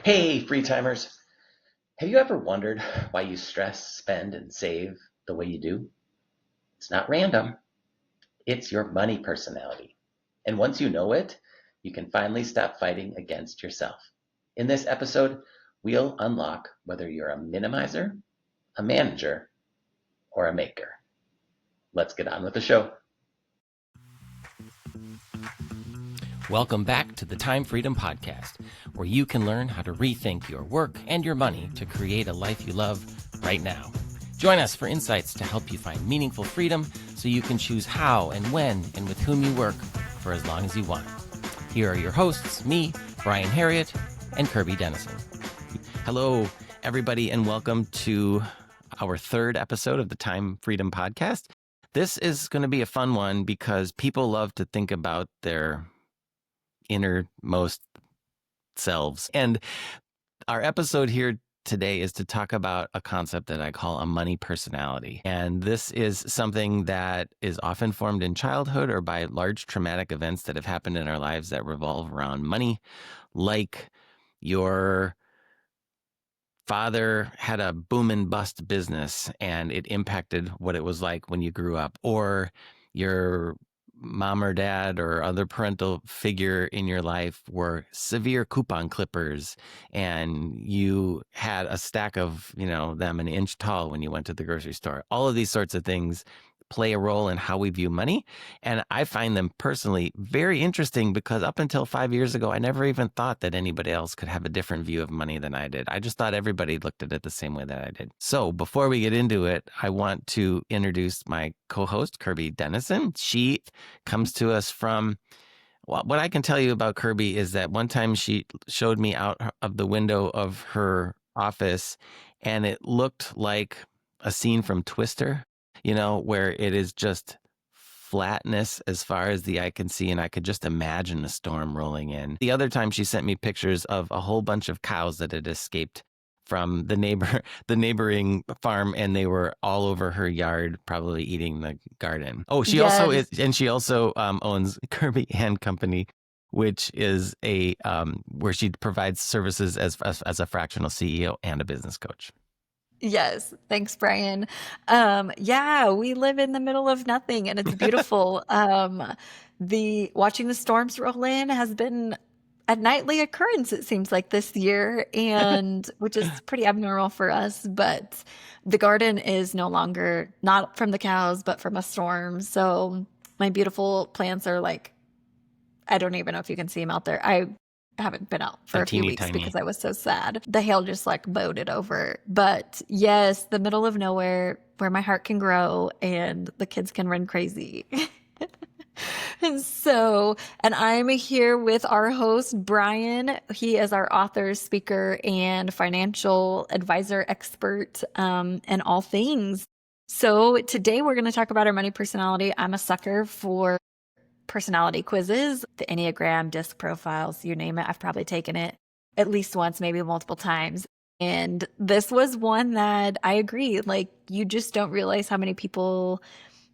Hey, free timers. Have you ever wondered why you stress, spend, and save the way you do? It's not random, it's your money personality. And once you know it, you can finally stop fighting against yourself. In this episode, we'll unlock whether you're a minimizer, a manager, or a maker. Let's get on with the show. Welcome back to the Time Freedom Podcast, where you can learn how to rethink your work and your money to create a life you love right now. Join us for insights to help you find meaningful freedom so you can choose how and when and with whom you work for as long as you want. Here are your hosts, me, Brian Herriot, and Kirby Denison. Hello, everybody, and welcome to our third episode of the Time Freedom Podcast. This is going to be a fun one because people love to think about their innermost selves. And our episode here today is to talk about a concept that I call a money personality. And this is something that is often formed in childhood or by large traumatic events that have happened in our lives that revolve around money, like your father had a boom and bust business and it impacted what it was like when you grew up, or your mom or dad or other parental figure in your life were severe coupon clippers and you had a stack of, them an inch tall when you went to the grocery store. All of these sorts of things play a role in how we view money. And I find them personally very interesting because up until 5 years ago, I never even thought that anybody else could have a different view of money than I did. I just thought everybody looked at it the same way that I did. So before we get into it, I want to introduce my co-host, Kirby Denison. She comes to us from, well, what I can tell you about Kirby is that one time she showed me out of the window of her office and it looked like a scene from Twister, where it is just flatness as far as the eye can see, and I could just imagine a storm rolling in. The other time she sent me pictures of a whole bunch of cows that had escaped from the neighboring farm, and they were all over her yard, probably eating the garden. Oh, she also Yes. is, and she also owns Kirby and Company, which is a where she provides services as a fractional CEO and a business coach. Yes. Thanks, Brian. Yeah, we live in the middle of nothing and it's beautiful. The watching the storms roll in has been a nightly occurrence, it seems like this year, and which is pretty abnormal for us, but the garden is no longer not from the cows, but from a storm. So my beautiful plants are like, I don't even know if you can see them out there. I haven't been out for They're a few teeny weeks tiny. because I was so sad. The hail just like mowed it over. But yes, the middle of nowhere where my heart can grow and the kids can run crazy. And I'm here with our host, Brian. He is our author, speaker, and financial advisor expert in all things. So today we're going to talk about our money personality. I'm a sucker for personality quizzes, the Enneagram, disc profiles, you name it. I've probably taken it at least once, maybe multiple times. And this was one that I agree, like you just don't realize how many people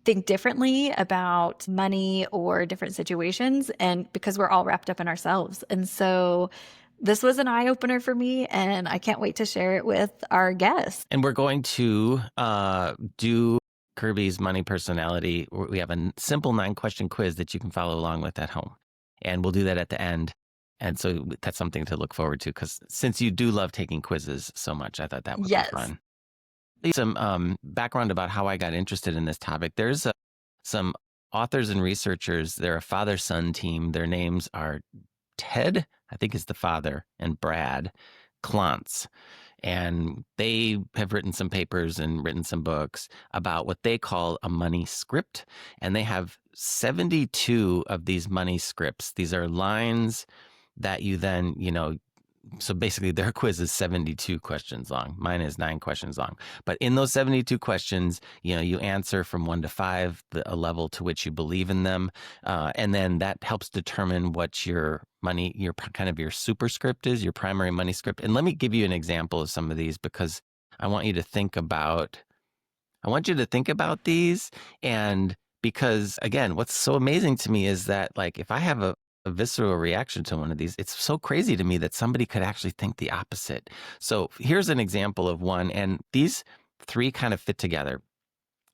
think differently about money or different situations, and because we're all wrapped up in ourselves. And so this was an eye opener for me, and I can't wait to share it with our guests. And we're going to do Kirby's money personality. We have a simple 9-question quiz that you can follow along with at home. And we'll do that at the end. And so that's something to look forward to because since you do love taking quizzes so much, I thought that would Yes. be fun. Some background about how I got interested in this topic. There's some authors and researchers. They're a father-son team. Their names are Ted, I think is the father, and Brad Klontz. And they have written some papers and written some books about what they call a money script. And they have 72 of these money scripts. These are lines that you then, so basically their quiz is 72 questions long. Mine is 9 questions long. But in those 72 questions, you answer from 1 to 5, a level to which you believe in them. And then that helps determine what your money, your kind of your superscript is, your primary money script. And let me give you an example of some of these because I want you to think about these. And because again, what's so amazing to me is that like if I have a visceral reaction to one of these. It's so crazy to me that somebody could actually think the opposite. So here's an example of one, and these three kind of fit together.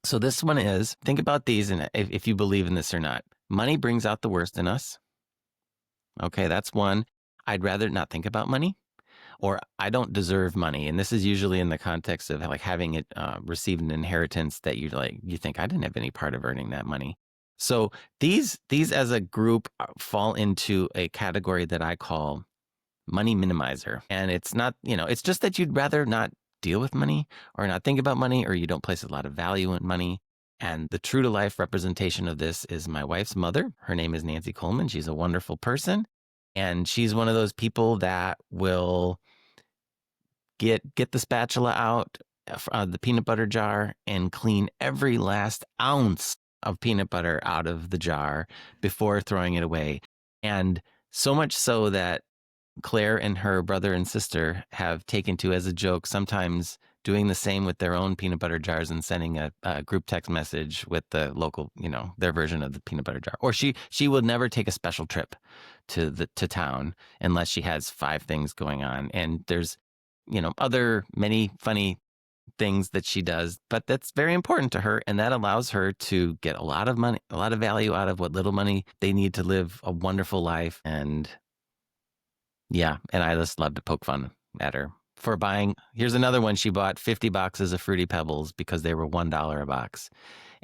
So this one is, think about these and if you believe in this or not. Money brings out the worst in us. Okay, that's one. I'd rather not think about money, or I don't deserve money. And this is usually in the context of like having it received an inheritance that you think I didn't have any part of earning that money. So these as a group fall into a category that I call money minimizer. And it's not, it's just that you'd rather not deal with money or not think about money, or you don't place a lot of value in money. And the true to life representation of this is my wife's mother. Her name is Nancy Coleman. She's a wonderful person. And she's one of those people that will get the spatula out of the peanut butter jar and clean every last ounce of peanut butter out of the jar before throwing it away. And so much so that Claire and her brother and sister have taken to as a joke, sometimes doing the same with their own peanut butter jars and sending a group text message with the local, their version of the peanut butter jar. Or she will never take a special trip to town unless she has 5 things going on. And there's, other many funny things that she does, but that's very important to her. And that allows her to get a lot of money, a lot of value out of what little money they need to live a wonderful life. And yeah, and I just love to poke fun at her for buying. Here's another one. She bought 50 boxes of Fruity Pebbles because they were $1 a box.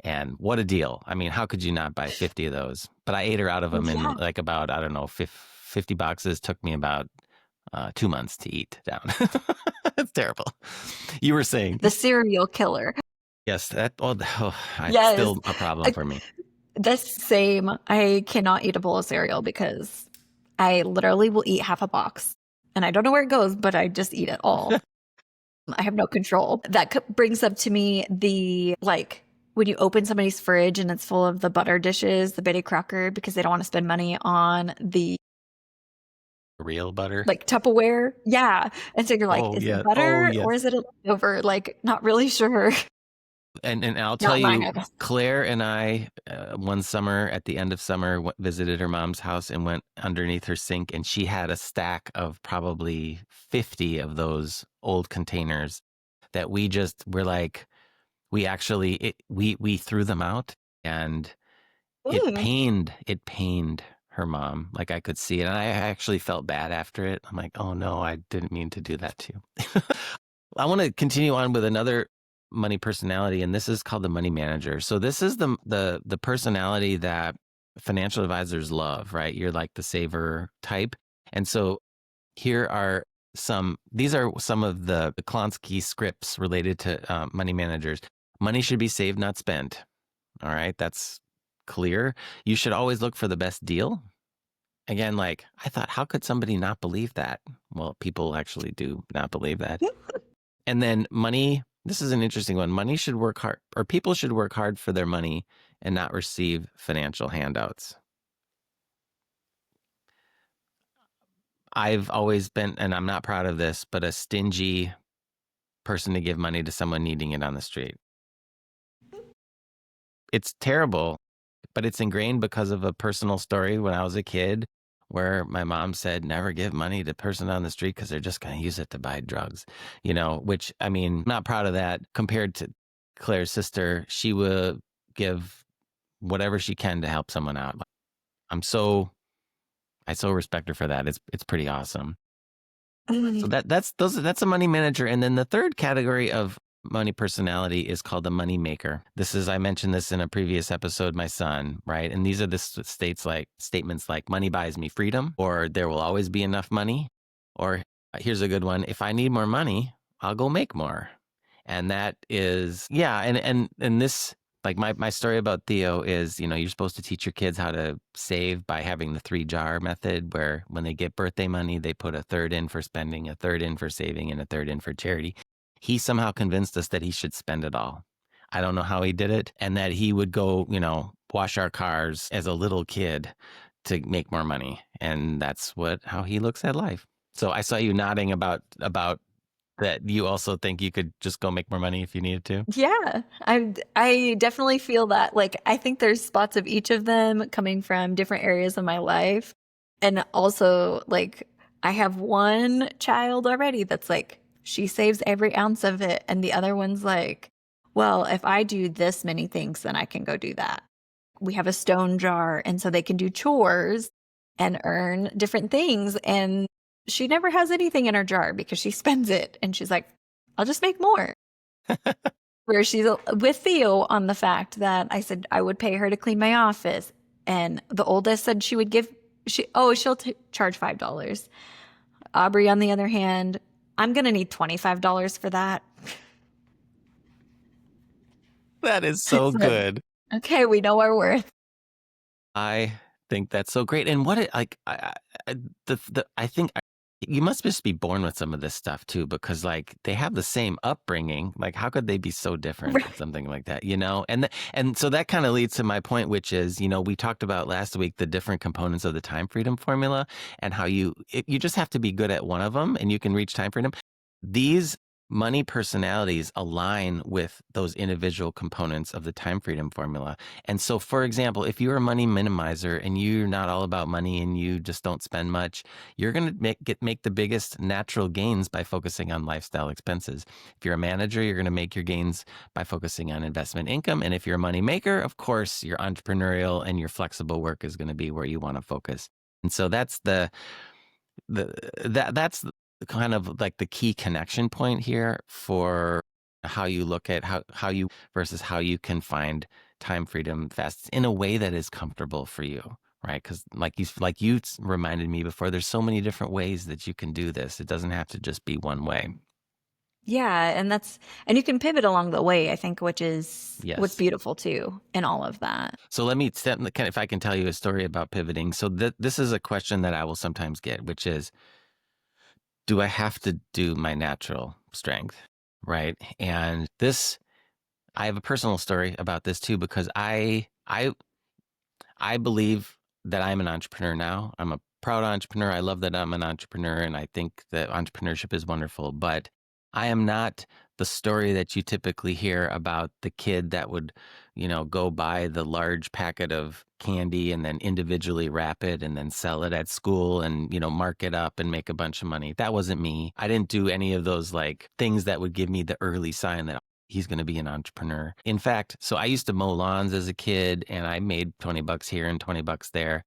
And what a deal. I mean, how could you not buy 50 of those? But I ate her out of them in like about, I don't know, 50 boxes took me about 2 months to eat down. It's terrible. You were saying. The serial killer. Yes, that's Yes. still a problem for me. The same. I cannot eat a bowl of cereal because I literally will eat half a box. And I don't know where it goes, but I just eat it all. I have no control. That brings up to me the, when you open somebody's fridge and it's full of the butter dishes, the Betty Crocker, because they don't want to spend money on the real butter, like Tupperware. Yeah. And so you're like, is it butter or is it a leftover? Like, not really sure. And I'll tell you, Claire and I, one summer at the end of summer, visited her mom's house and went underneath her sink, and she had a stack of probably 50 of those old containers that we just were like, we threw them out, and it pained her mom. Like I could see it. And I actually felt bad after it. I'm like, oh no, I didn't mean to do that to you. I want to continue on with another money personality, and this is called the money manager. So this is the personality that financial advisors love, right? You're like the saver type. And so here are these are some of the Klonsky scripts related to money managers. Money should be saved, not spent. All right, that's clear. You should always look for the best deal. Again, I thought, how could somebody not believe that? Well, people actually do not believe that. And then money, this is an interesting one. Money should work hard, or people should work hard for their money and not receive financial handouts. I've always been, and I'm not proud of this, but a stingy person to give money to someone needing it on the street. It's terrible, but it's ingrained because of a personal story when I was a kid where my mom said, never give money to a person on the street because they're just going to use it to buy drugs, which, I mean, I'm not proud of that. Compared to Claire's sister, she will give whatever she can to help someone out. I so respect her for that. It's pretty awesome. So that's a money manager. And then the third category of money personality is called the money maker. I mentioned this in a previous episode, my son, right? And these are the statements like money buys me freedom, or there will always be enough money, or here's a good one, if I need more money, I'll go make more. And that is, and this, like my story about Theo is, you're supposed to teach your kids how to save by having the 3-jar method, where when they get birthday money, they put a third in for spending, a third in for saving, and a third in for charity. He somehow convinced us that he should spend it all. I don't know how he did it, and that he would go, wash our cars as a little kid to make more money. And that's how he looks at life. So I saw you nodding about that. You also think you could just go make more money if you needed to? Yeah, I definitely feel that. I think there's spots of each of them coming from different areas of my life. And also, like, I have one child already that's like, she saves every ounce of it. And the other one's like, well, if I do this many things, then I can go do that. We have a stone jar. And so they can do chores and earn different things. And she never has anything in her jar because she spends it. And she's like, I'll just make more. Where she's with Theo on the fact that I said I would pay her to clean my office. And the oldest said she would give, she'll charge $5. Aubrey, on the other hand, I'm going to need $25 for that. That is so So, good. okay, we know our worth. I think that's so great. And what it like, I think you must just be born with some of this stuff too, because like they have the same upbringing. Like, how could they be so different Right. at something like that, you know? And so that kind of leads to my point, which is, you know, we talked about last week the different components of the time freedom formula and how you just have to be good at one of them and you can reach time freedom. These money personalities align with those individual components of the time freedom formula. And so, for example, if you're a money minimizer and you're not all about money and you just don't spend much, you're going to make the biggest natural gains by focusing on lifestyle expenses. If you're a manager, you're going to make your gains by focusing on investment income. And if you're a money maker, of course, your entrepreneurial and your flexible work is going to be where you want to focus. And so that's that's kind of like the key connection point here for how you look at how you versus how you can find time freedom fast in a way that is comfortable for you, right? Because like you reminded me before, there's so many different ways that you can do this. It doesn't have to just be one way. Yeah, and you can pivot along the way, I think, which is what's Yes. beautiful too in all of that. So let me if I can tell you a story about pivoting. So this is a question that I will sometimes get, which is, do I have to do my natural strength? Right. And I have a personal story about this too, because I believe that I'm an entrepreneur now. I'm a proud entrepreneur. I love that I'm an entrepreneur and I think that entrepreneurship is wonderful, but I am not the story that you typically hear about the kid that would, you know, go buy the large packet of candy and then individually wrap it and then sell it at school and, you know, mark it up and make a bunch of money. That wasn't me. I didn't do any of those like things that would give me the early sign that he's going to be an entrepreneur. In fact, so I used to mow lawns as a kid and I made $20 here and $20 there.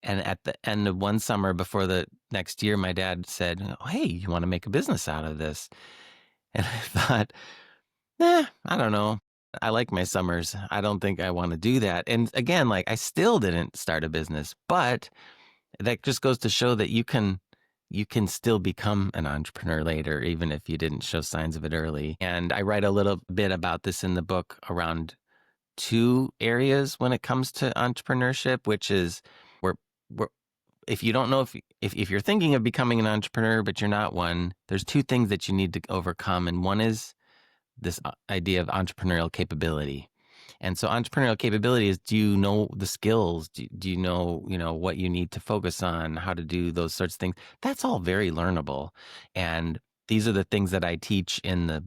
And at the end of one summer before the next year, my dad said, oh, hey, you want to make a business out of this? And I thought, I don't know. I like my summers. I don't think I want to do that. And again, like I still didn't start a business, but that just goes to show that you can still become an entrepreneur later, even if you didn't show signs of it early. And I write a little bit about this in the book around two areas when it comes to entrepreneurship, which is where if you don't know if you're thinking of becoming an entrepreneur but you're not one, there's two things that you need to overcome, and one is this idea of entrepreneurial capability. And so entrepreneurial capability is, do you know the skills? Do you know, what you need to focus on, how to do those sorts of things? That's all very learnable. And these are the things that I teach in the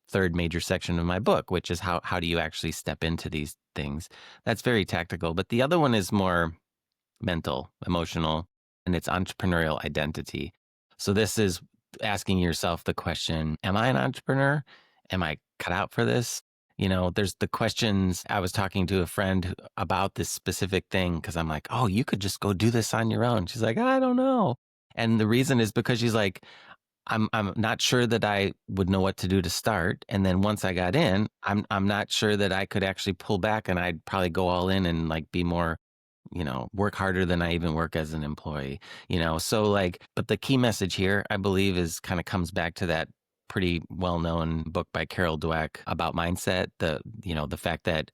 third major section of my book, which is how do you actually step into these things? That's very tactical. But the other one is more mental, emotional, and it's entrepreneurial identity. So this is asking yourself the question, am I an entrepreneur? Am I cut out for this? You know, there's the questions. I was talking to a friend about this specific thing because I'm like, oh, you could just go do this on your own. She's like, I don't know. And the reason is because she's like, I'm not sure that I would know what to do to start. And then once I got in, I'm not sure that I could actually pull back and I'd probably go all in and like be more, work harder than I even work as an employee, so like, but the key message here, I believe, is kind of comes back to that pretty well-known book by Carol Dweck about mindset. The fact that,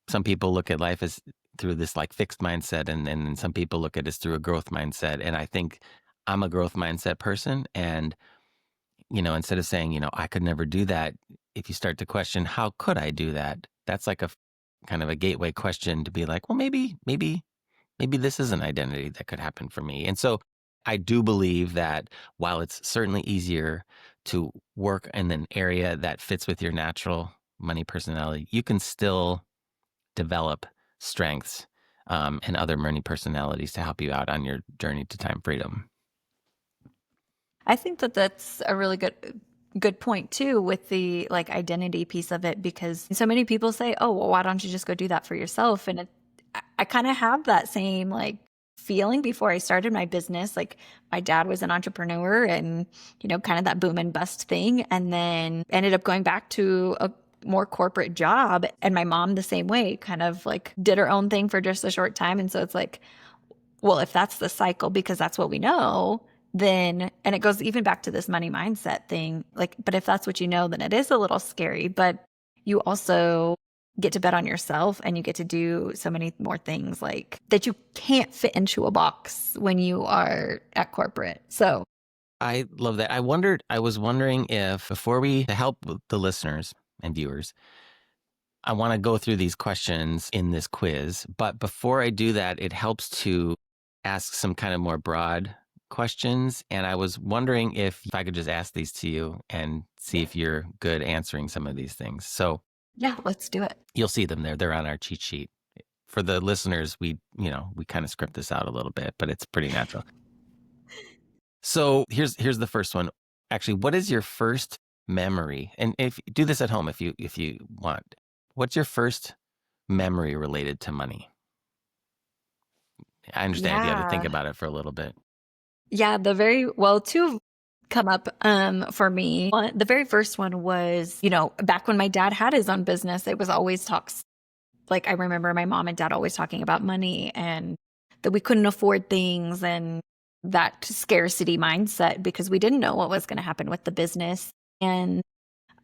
some people look at life as through this like fixed mindset and some people look at it as through a growth mindset. And I think I'm a growth mindset person. And, instead of saying, I could never do that, if you start to question, how could I do that? That's like a kind of a gateway question to be like, well, maybe this is an identity that could happen for me. And so I do believe that while it's certainly easier to work in an area that fits with your natural money personality, you can still develop strengths and other money personalities to help you out on your journey to time freedom. I think that that's a really good point too, with the like identity piece of it, because so many people say, oh, well, why don't you just go do that for yourself? And I kind of have that same like feeling before I started my business. Like my dad was an entrepreneur and, kind of that boom and bust thing. And then ended up going back to a more corporate job. And my mom the same way, kind of like did her own thing for just a short time. And so it's like, well, if that's the cycle, because that's what we know, then, and it goes even back to this money mindset thing, like, but if that's what you know, then it is a little scary, but you also get to bet on yourself and you get to do so many more things like that you can't fit into a box when you are at corporate. So I love that. I was wondering if to help the listeners and viewers, I want to go through these questions in this quiz, but before I do that, it helps to ask some kind of more broad questions. And I was wondering if I could just ask these to you and see if you're good answering some of these things. So yeah, let's do it. You'll see them there. They're on our cheat sheet. For the listeners, we kind of script this out a little bit, but it's pretty natural. So here's the first one. Actually, what is your first memory? And if do this at home if you want. What's your first memory related to money? I understand if you had to think about it for a little bit. Yeah, two come up for me. The very first one was, back when my dad had his own business, it was always talks. Like I remember my mom and dad always talking about money and that we couldn't afford things and that scarcity mindset because we didn't know what was going to happen with the business. And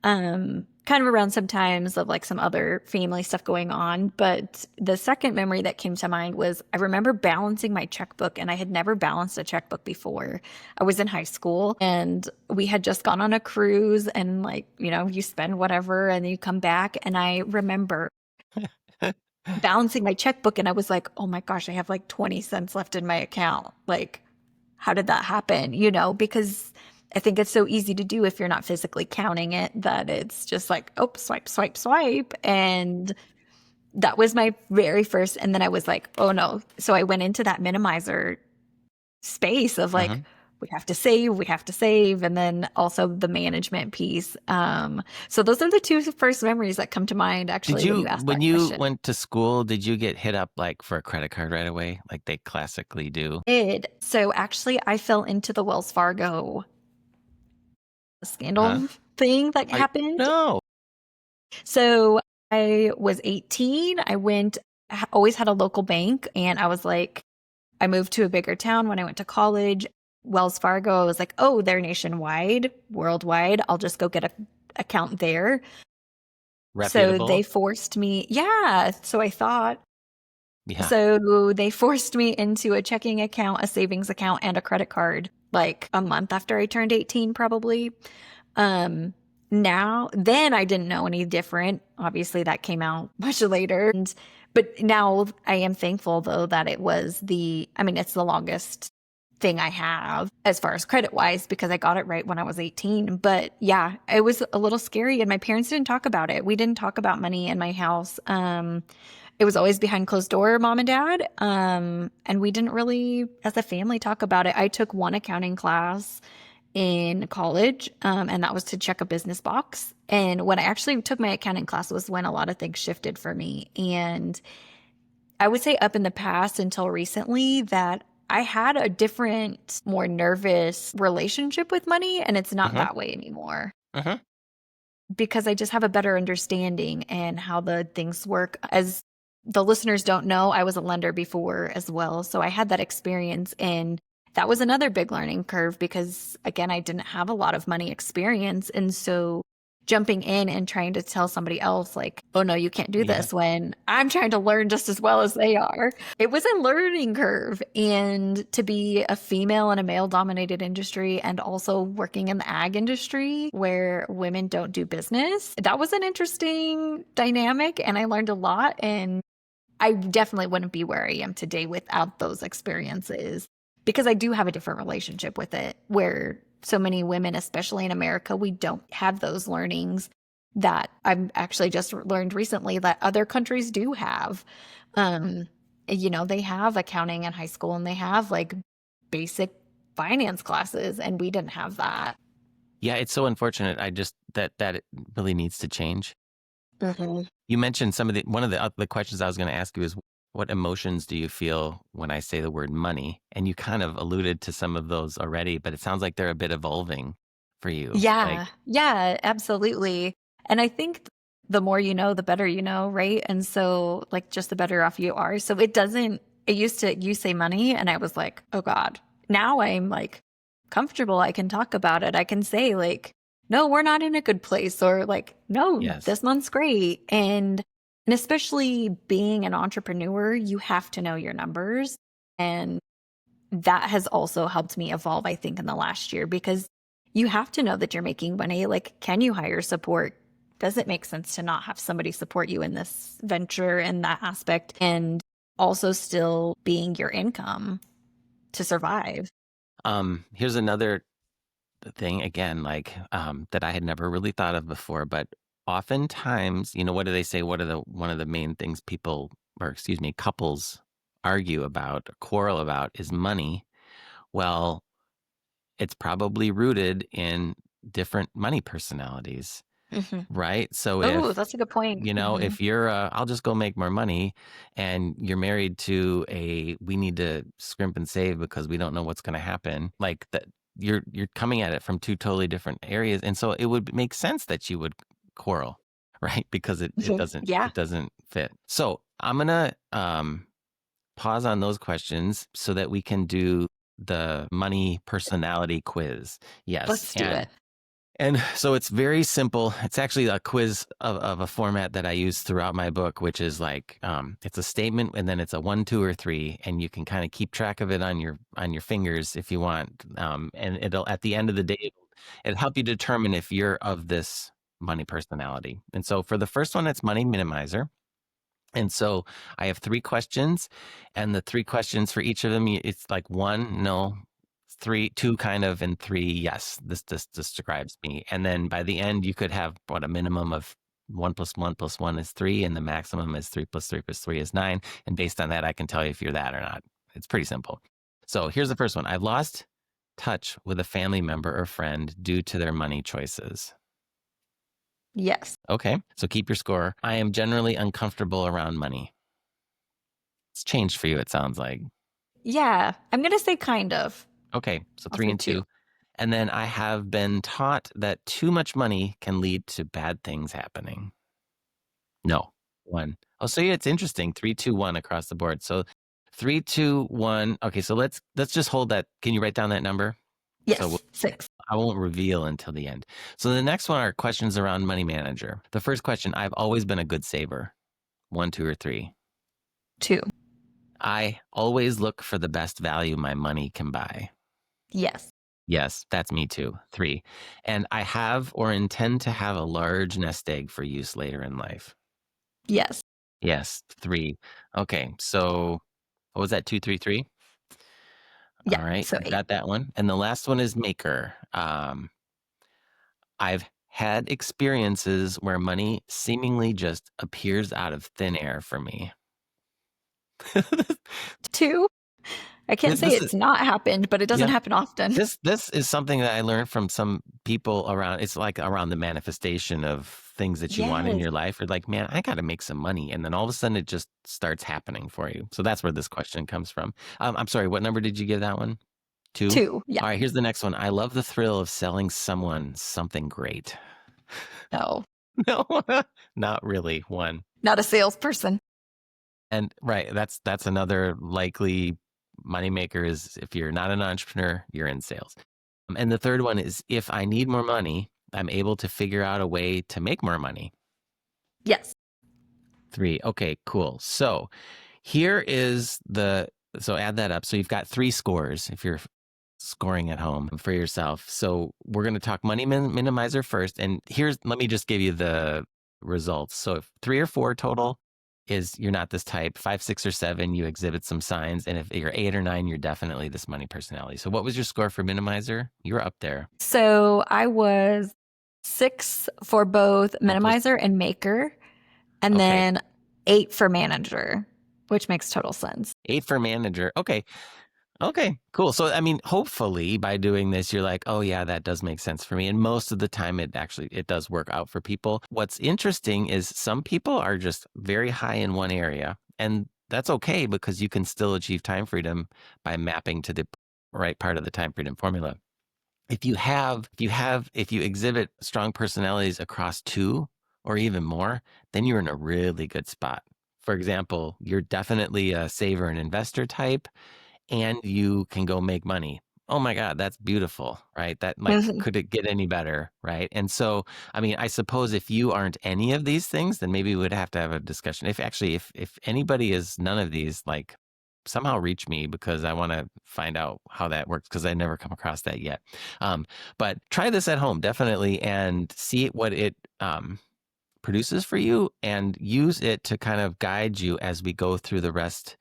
kind of around some times of like some other family stuff going on. But the second memory that came to mind was I remember balancing my checkbook, and I had never balanced a checkbook before. I was in high school and we had just gone on a cruise, and like, you spend whatever and then you come back. And I remember balancing my checkbook and I was like, oh my gosh, I have like 20 cents left in my account. Like, how did that happen? Because I think it's so easy to do if you're not physically counting it, that it's just like, oh, swipe, swipe, swipe. And that was my very first. And then I was like, oh no. So I went into that minimizer space of like, we have to save. And then also the management piece. So those are the two first memories that come to mind, actually. When you went to school, did you get hit up like for a credit card right away? Like they classically do? So actually I fell into the Wells Fargo scandal thing that happened. No. So I was 18. Always had a local bank, and I was like, I moved to a bigger town when I went to college. Wells Fargo, I was like, oh, they're nationwide, worldwide. I'll just go get an account there. Reputable. So they forced me. Yeah. So I thought. Yeah. So they forced me into a checking account, a savings account, and a credit card like a month after I turned 18, probably. Then I didn't know any different. Obviously that came out much later. But now I am thankful though that it's the longest thing I have as far as credit wise, because I got it right when I was 18. But yeah, it was a little scary and my parents didn't talk about it. We didn't talk about money in my house. It was always behind closed door, mom and dad. And we didn't really, as a family, talk about it. I took one accounting class in college, and that was to check a business box. And when I actually took my accounting class was when a lot of things shifted for me. And I would say up in the past until recently that I had a different, more nervous relationship with money, and it's not that way anymore. Because I just have a better understanding and how the things work. As the listeners don't know, I was a lender before as well. So I had that experience, and that was another big learning curve because, again, I didn't have a lot of money experience. And so jumping in and trying to tell somebody else like, oh no, you can't do this when I'm trying to learn just as well as they are. It was a learning curve. And to be a female in a male dominated industry and also working in the ag industry where women don't do business, that was an interesting dynamic. And I learned a lot. And I definitely wouldn't be where I am today without those experiences, because I do have a different relationship with it, where so many women, especially in America, we don't have those learnings that I've actually just learned recently that other countries do have. they have accounting in high school and they have like basic finance classes, and we didn't have that. Yeah, it's so unfortunate. That it really needs to change. Mm-hmm. You mentioned one of the questions I was going to ask you is, what emotions do you feel when I say the word money? And you kind of alluded to some of those already, but it sounds like they're a bit evolving for you. Yeah, yeah, absolutely. And I think the more you know, the better you know, right? And so, like, just the better off you are. So you say money, and I was like, oh God. Now I'm like comfortable. I can talk about it. I can say, like, no, we're not in a good place, or like, no, Yes. this month's great. And especially being an entrepreneur, you have to know your numbers. And that has also helped me evolve, I think, in the last year, because you have to know that you're making money. Like, can you hire support? Does it make sense to not have somebody support you in this venture, in that aspect, and also still being your income to survive? Here's another thing again, like that I had never really thought of before, but oftentimes, what do they say? One of the main things couples argue about, or quarrel about, is money. Well, it's probably rooted in different money personalities, right? So Oh, that's a good point. if you're I'll just go make more money, and you're married to we need to scrimp and save because we don't know what's going to happen, like that, you're coming at it from two totally different areas, and so it would make sense that you would quarrel, right? Because it Yeah. doesn't fit. So I'm gonna pause on those questions so that we can do the money personality quiz. Yes. Let's do it. And so it's very simple. It's actually a quiz of a format that I use throughout my book, which is like it's a statement and then it's a 1, 2, or 3, and you can kind of keep track of it on your fingers if you want. And it'll, at the end of the day, it'll help you determine if you're of this money personality. And so for the first one, it's money minimizer. And so I have 3 questions, and the 3 questions for each of them, it's like 1, no, 3, 2 kind of, and 3, yes, this describes me. And then by the end, you could have a minimum of 1 plus 1 plus 1 is 3, and the maximum is 3 plus 3 plus 3 is 9. And based on that, I can tell you if you're that or not. It's pretty simple. So here's the first one. I've lost touch with a family member or friend due to their money choices. Yes. Okay, so keep your score. I am generally uncomfortable around money. It's changed for you, it sounds like. Yeah, I'm going to say kind of. Okay, so 3 and 2. And then I have been taught that too much money can lead to bad things happening. No, 1. Oh, so yeah, it's interesting. 3, 2, 1 across the board. So 3, 2, 1. Okay, so let's just hold that. Can you write down that number? Yes, So 6. I won't reveal until the end. So the next one are questions around money manager. The first question, I've always been a good saver. 1, 2, or 3? 2. I always look for the best value my money can buy. Yes. Yes, that's me too. 3. And I have or intend to have a large nest egg for use later in life. Yes. Yes, 3. Okay, so what was that? 2, 3, 3? Yeah, all right, so 8. Got that one. And the last one is maker. I've had experiences where money seemingly just appears out of thin air for me. 2. I can't say it's not happened, but it doesn't happen often. This is something that I learned from some people around. It's like around the manifestation of things that you want in your life. You're like, man, I got to make some money. And then all of a sudden it just starts happening for you. So that's where this question comes from. I'm sorry, what number did you give that one? 2? 2, yeah. All right, here's the next one. I love the thrill of selling someone something great. No. No, not really. 1. Not a salesperson. And right, that's another likely moneymaker, is if you're not an entrepreneur, you're in sales. And the third one is, if I need more money, I'm able to figure out a way to make more money. Yes. 3. Okay, cool. So here is so add that up. So you've got 3 scores if you're scoring at home for yourself. So we're going to talk money minimizer first. And let me just give you the results. So if 3 or 4 total is you're not this type. 5, 6, or 7, you exhibit some signs. And if you're 8 or 9, you're definitely this money personality. So what was your score for minimizer? You were up there. So I was 6 for both minimizer and maker, and then 8 for manager. which makes total sense. 8 for manager. Okay. Okay, cool. So, I mean, hopefully by doing this, you're like, oh yeah, that does make sense for me. And most of the time it does work out for people. What's interesting is some people are just very high in one area, and that's okay because you can still achieve time freedom by mapping to the right part of the time freedom formula. If you exhibit strong personalities across 2 or even more, then you're in a really good spot. For example, you're definitely a saver and investor type, and you can go make money. Oh my God, that's beautiful, right? That could it get any better, right? And so, I mean, I suppose if you aren't any of these things, then maybe we would have to have a discussion. If anybody is none of these, somehow reach me because I want to find out how that works because I never come across that yet. But try this at home, definitely, and see what it produces for you and use it to kind of guide you as we go through the rest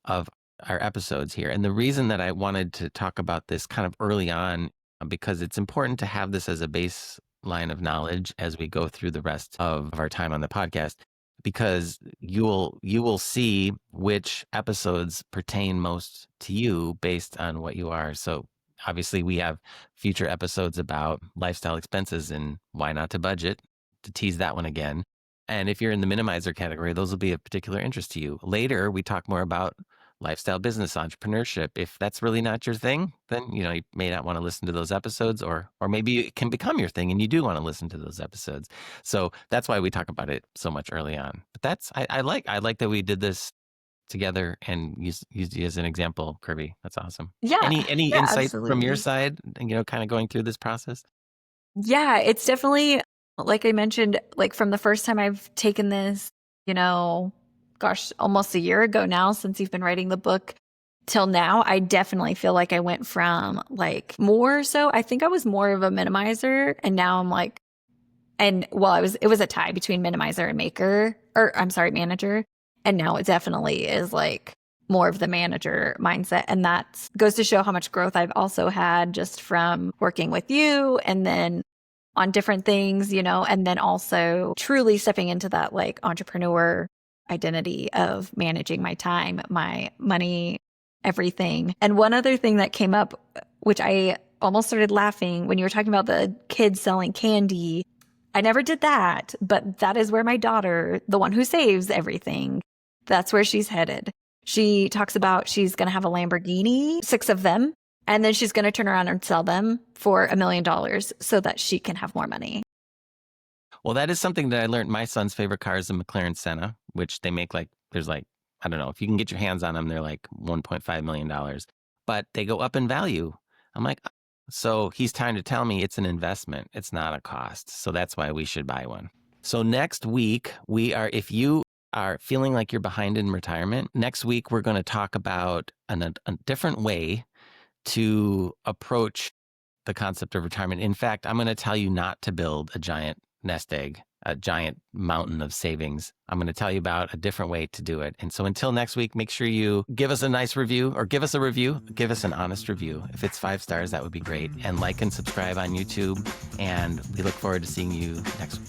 of our episodes here. And the reason that I wanted to talk about this kind of early on, because it's important to have this as a baseline of knowledge as we go through the rest of our time on the podcast, because you will see which episodes pertain most to you based on what you are. So obviously we have future episodes about lifestyle expenses and why not to budget, to tease that one again. And if you're in the minimizer category, those will be of particular interest to you. Later, we talk more about lifestyle business entrepreneurship. If that's really not your thing, then you may not want to listen to those episodes, or maybe it can become your thing and you do want to listen to those episodes. So that's why we talk about it so much early on. But I like that we did this together and used you as an example, Kirby. That's awesome. Yeah. Any insight absolutely. from your side, kind of going through this process? Yeah, it's definitely, like I mentioned, like from the first time I've taken this, almost a year ago now since you've been writing the book till now, I definitely feel like I went from more so, I think I was more of a minimizer, and now I'm it was a tie between minimizer and manager. And now it definitely is more of the manager mindset. And that goes to show how much growth I've also had just from working with you and then on different things, and then also truly stepping into that entrepreneur identity of managing my time, my money, everything. And one other thing that came up, which I almost started laughing when you were talking about the kids selling candy. I never did that, but that is where my daughter, the one who saves everything, that's where she's headed. She talks about she's going to have a Lamborghini, 6 of them, and then she's going to turn around and sell them for $1 million so that she can have more money. Well, that is something that I learned. My son's favorite car is a McLaren Senna, which they make there's I don't know, if you can get your hands on them, they're $1.5 million, but they go up in value. I'm like, so he's trying to tell me it's an investment. It's not a cost. So that's why we should buy one. So next week if you are feeling like you're behind in retirement, next week we're going to talk about a different way to approach the concept of retirement. In fact, I'm going to tell you not to build a giant nest egg, a giant mountain of savings. I'm going to tell you about a different way to do it. And so until next week, make sure you give us a nice review, or give us a review, give us an honest review. If it's 5 stars, that would be great. And like and subscribe on YouTube. And we look forward to seeing you next week.